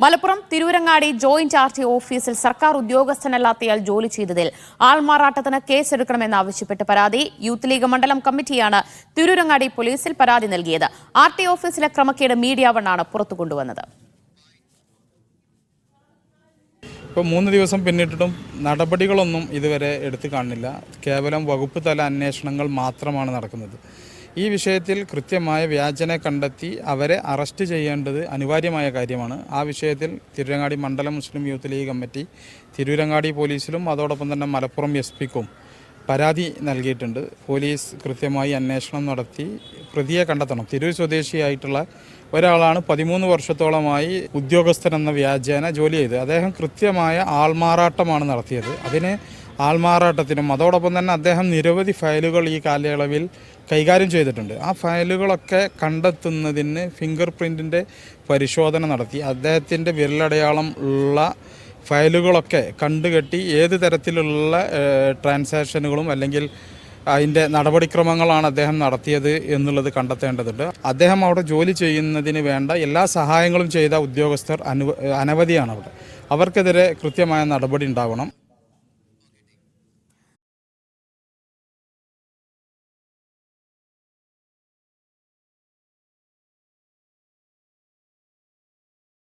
Malappuram Tirurangadi joint RT ഓഫീസിൽ സർക്കാർ ഉദ്യോഗസ്ഥനല്ലാത്തയാൾ ജോലി ചെയ്തതിൽ ആൾമാറാട്ടത്തിന് കേസെടുക്കണമെന്നാവശ്യപ്പെട്ട് പരാതി. യൂത്ത് ലീഗ് മണ്ഡലം കമ്മിറ്റിയാണ് തിരൂരങ്ങാടി പോലീസിൽ പരാതി നൽകിയത്. ആർടി ഓഫീസിലെ ക്രമക്കേട് മീഡിയ വണ്ണാണ് പുറത്തു കൊണ്ടുവന്നത്. ഇപ്പോൾ 3 ദിവസം പിന്നിട്ടിട്ടും നടപടികളൊന്നും ഇതുവരെ എടുത്തു കാണുന്നില്ല. കേവലം വകുപ്പ് തല അന്വേഷണങ്ങൾ മാത്രമാണ് നടക്കുന്നത്. ഈ വിഷയത്തിൽ കൃത്യമായ വ്യാജനെ കണ്ടെത്തി അവരെ അറസ്റ്റ് ചെയ്യേണ്ടത് അനിവാര്യമായ കാര്യമാണ്. ആ വിഷയത്തിൽ തിരൂരങ്ങാടി മണ്ഡലം മുസ്ലിം യൂത്ത് ലീഗ് കമ്മിറ്റി തിരൂരങ്ങാടി പോലീസിലും അതോടൊപ്പം തന്നെ മലപ്പുറം SP-ക്കും പരാതി നൽകിയിട്ടുണ്ട്. പോലീസ് കൃത്യമായി അന്വേഷണം നടത്തി പ്രതിയെ കണ്ടെത്തണം. തിരൂർ സ്വദേശിയായിട്ടുള്ള ഒരാളാണ് 13 വർഷത്തോളമായി ഉദ്യോഗസ്ഥനെന്ന വ്യാജേന ജോലി ചെയ്ത്. അദ്ദേഹം കൃത്യമായ ആൾമാറാട്ടമാണ് നടത്തിയത്. അതിന് ആൾമാറാട്ടത്തിനും അതോടൊപ്പം തന്നെ അദ്ദേഹം നിരവധി ഫയലുകൾ ഈ കാലയളവിൽ കൈകാര്യം ചെയ്തിട്ടുണ്ട്. ആ ഫയലുകളൊക്കെ കണ്ടെത്തുന്നതിന് ഫിംഗർ പ്രിൻറ്റിൻ്റെ പരിശോധന നടത്തി അദ്ദേഹത്തിൻ്റെ വിരലടയാളം ഉള്ള ഫയലുകളൊക്കെ കണ്ടുകെട്ടി ഏത് തരത്തിലുള്ള ട്രാൻസാക്ഷനുകളും അല്ലെങ്കിൽ അതിൻ്റെ നടപടിക്രമങ്ങളാണ് അദ്ദേഹം നടത്തിയത് എന്നുള്ളത് കണ്ടെത്തേണ്ടതുണ്ട്. അദ്ദേഹം അവിടെ ജോലി ചെയ്യുന്നതിന് വേണ്ട എല്ലാ സഹായങ്ങളും ചെയ്ത ഉദ്യോഗസ്ഥർ അനവധിയാണ് അവിടെ. അവർക്കെതിരെ കൃത്യമായ നടപടി ഉണ്ടാവണം.